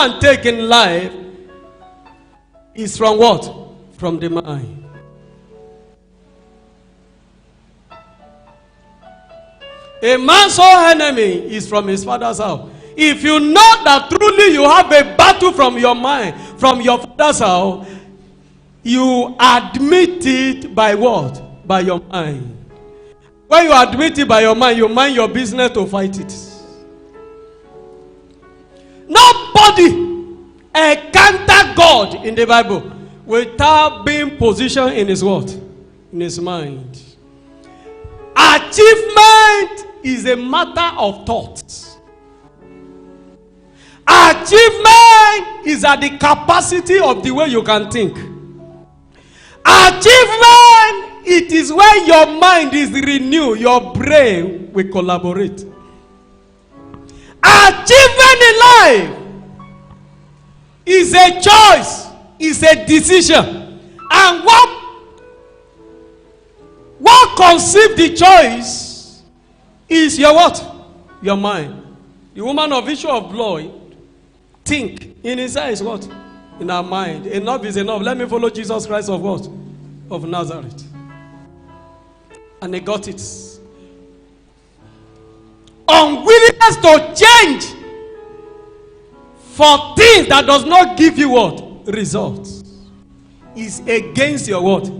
and take in life is from what? From the mind. A man's whole enemy is from his father's house. If you know that truly you have a battle from your mind, from your father's house, you admit it by what? By your mind. When you admit it by your mind, you mind your business to fight it. Nobody encounter God in the Bible without being positioned in his what? In his mind. Achievement is a matter of thought. Achievement is at the capacity of the way you can think. Achievement, it is when your mind is renewed, your brain will collaborate. Achievement in life is a choice, is a decision. And what conceived the choice is your what? Your mind. The woman of issue of blood think in his eyes what? In her mind. Enough is enough. Let me follow Jesus Christ of what? Of Nazareth. And they got it. Unwillingness to change for things that does not give you what? Results. Is against your what?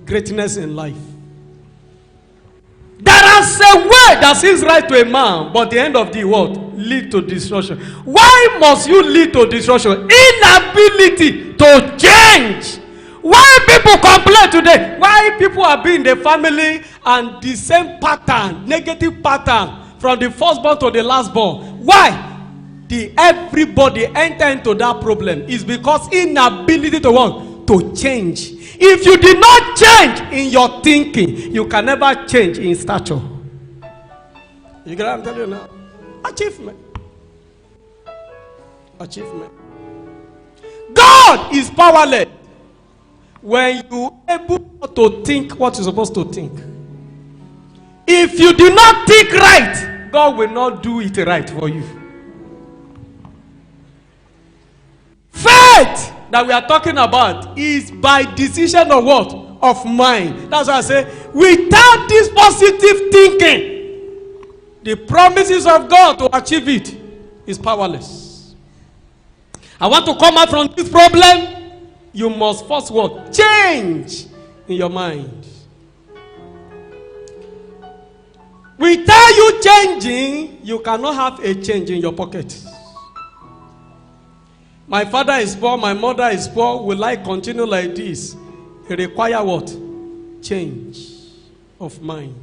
Greatness in life. There is a way that seems right to a man, but the end of the world lead to destruction. Why must you lead to destruction? Inability to change. Why people complain today? Why people are being in the family and the same pattern, negative pattern, from the firstborn to the lastborn? Why? Everybody enter into that problem is because inability to what? To change. If you did not change in your thinking, you can never change in stature. You get what I'm telling you now? Achievement. Achievement. God is powerless when you are able to think what you're supposed to think. If you do not think right, God will not do it right for you. Faith that we are talking about is by decision of what? Of mind. That's why I say, without this positive thinking, the promises of God to achieve it is powerless. I want to come out from this problem. You must first what? Change in your mind. Without you changing, you cannot have a change in your pocket. My father is poor, my mother is poor. Will I continue like this? It requires what? Change of mind.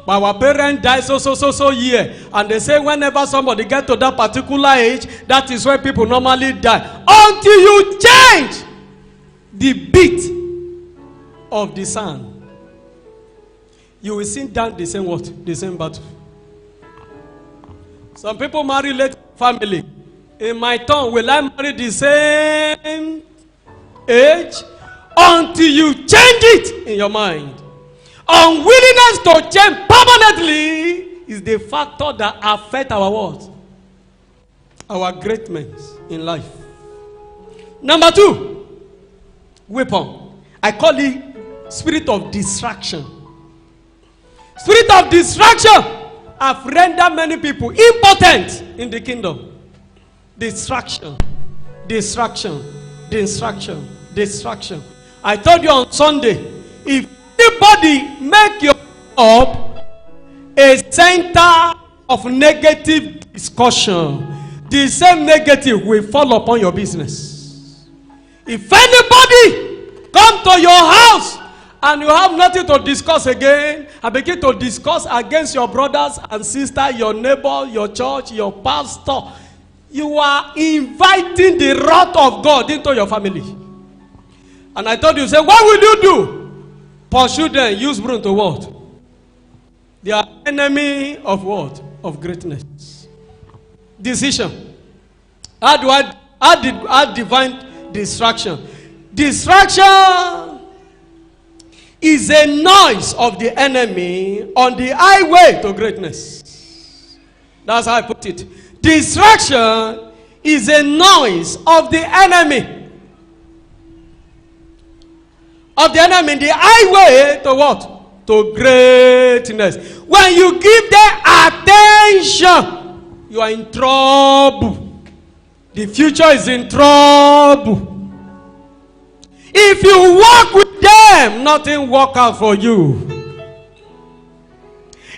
Our parents die so year. And they say whenever somebody gets to that particular age, that is when people normally die. Until you change the beat of the sun, you will sit down the same what? The same battle. Some people marry late family. In my turn, will I marry the same age? Until you change it in your mind. Unwillingness to change permanently is the factor that affects our what? Our greatness in life. Number 2, weapon. I call it spirit of distraction. Spirit of distraction have rendered many people impotent in the kingdom. Distraction. Distraction. Distraction. Distraction. I told you on Sunday, if anybody make your up a center of negative discussion, the same negative will fall upon your business. If anybody come to your house and you have nothing to discuss again, and begin to discuss against your brothers and sisters, your neighbor, your church, your pastor, you are inviting the wrath of God into your family. And I told you, say, what will you do? Pursue them, use broom to what? They are enemy of what? Of greatness. Decision. How divine distraction? Distraction is a noise of the enemy on the highway to greatness. That's how I put it. Distraction is a noise of the enemy. Of the enemy, the highway to what? To greatness. When you give them attention, you are in trouble. The future is in trouble. If you walk with them, nothing work out for you.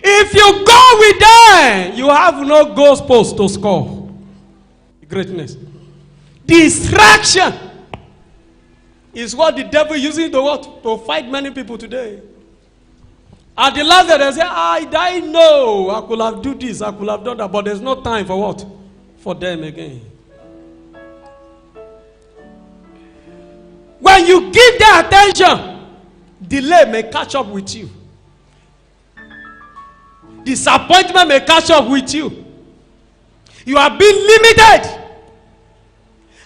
If you go with them, you have no goalpost to score. Greatness. Distraction is what the devil uses to what? To fight many people today. At the last day, they say, I know I could have done this, I could have done that, but there's no time for what? For them again. When you give them attention, delay may catch up with you. Disappointment may catch up with you. You are being limited.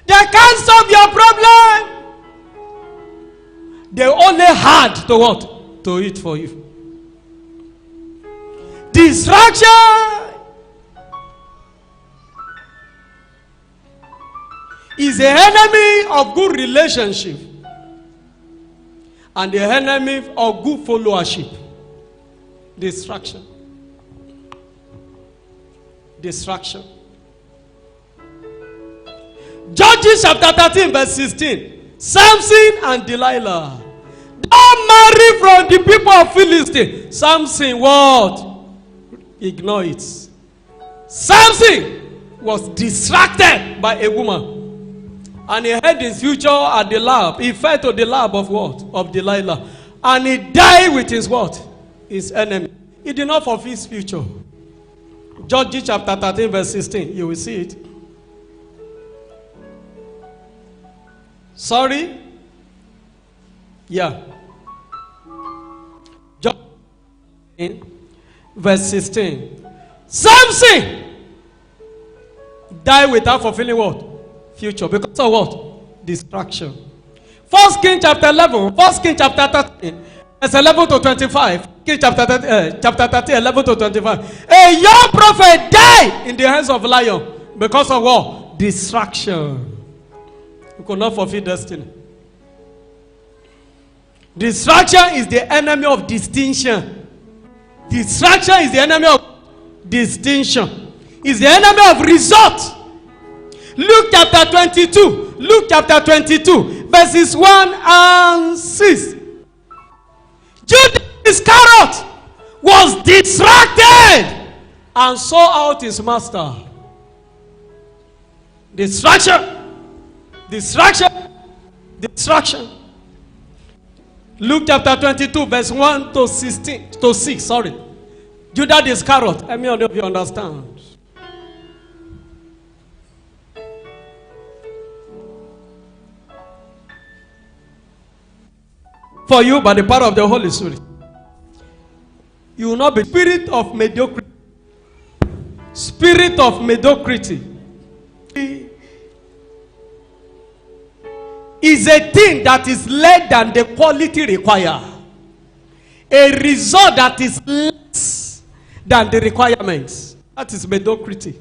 They can't solve your problem. They only had to what? To eat for you. Distraction is the enemy of good relationship and the enemy of good followership. Distraction. Distraction. Judges chapter 13 verse 16. Samson and Delilah. Don't marry from the people of Philistine. Samson what? Ignore it. Samson was distracted by a woman. And he had his future at the lap. He fell to the lap of what? Of Delilah. And he died with his what? His enemy. He did not fulfill his future. Judges chapter 13 verse 16. You will see it. Sorry? Yeah. Judges verse 16. Samson died without fulfilling what? Future. Because of what? Distraction. 1 King chapter 11. 1 King chapter 13. Verse 11 to 25. King chapter 13, 11 to 25. A young prophet died in the hands of a lion. Because of what? Distraction. He could not fulfill destiny. Distraction is the enemy of distinction. Distraction is the enemy of distinction. Is the enemy of result. Luke chapter 22. Luke chapter 22. Verses 1 and 6. Judas Iscariot was distracted and saw out his master. Distraction. Distraction. Distraction. Luke chapter 22 verse 1 to 16 to 6. Sorry. Judas Iscariot. Let me know if you understand. For you, by the power of the Holy Spirit, you will not be spirit of mediocrity. Spirit of mediocrity is a thing that is less than the quality required. A result that is less than the requirements. That is mediocrity.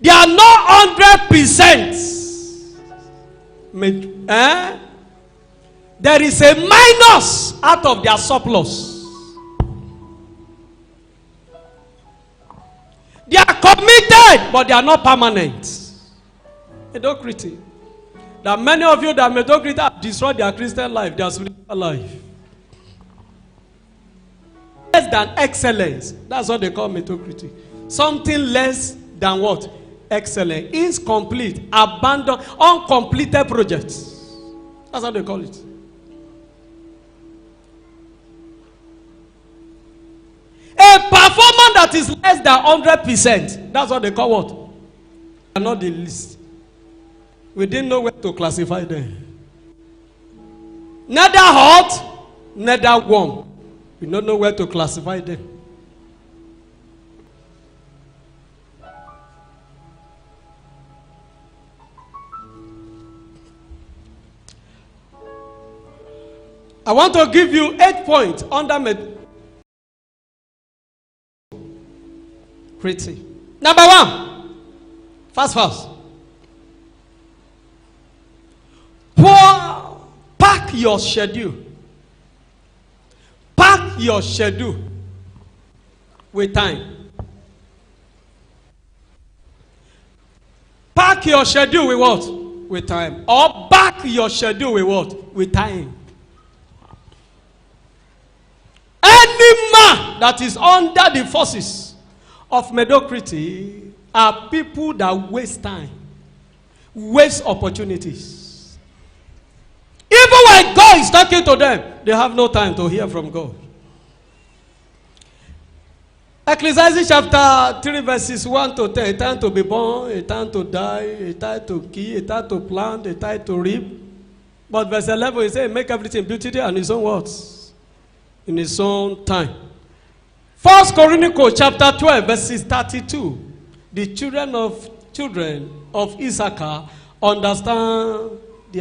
They are not 100%. There is a minus out of their surplus. They are committed, but they are not permanent. Mediocrity. There are many of you that mediocrity have destroyed their Christian life, their spiritual life. Less than excellence. That's what they call mediocrity. Something less than what? Excellent. Incomplete. Abandoned. Uncompleted projects. That's what they call it. A performance that is less than 100%. That's what they call what? They are not the least. We didn't know where to classify them. Neither hot, neither warm. We don't know where to classify them. I want to give you 8 points under mediocrity. Number one, fast. Pack your schedule. Pack your schedule with time. Pack your schedule with what? With time. Or back your schedule with what? With time. Any man that is under the forces of mediocrity are people that waste time, waste opportunities. Even when God is talking to them, they have no time to hear from God. Ecclesiastes chapter 3 verses 1 to 10. A time to be born, a time to die, a time to kill, a time to plant, a time to reap. But verse 11 he says, make everything beautiful in his own words, in his own time. 1 Chronicles chapter 12 verses 32. The children of Issachar understand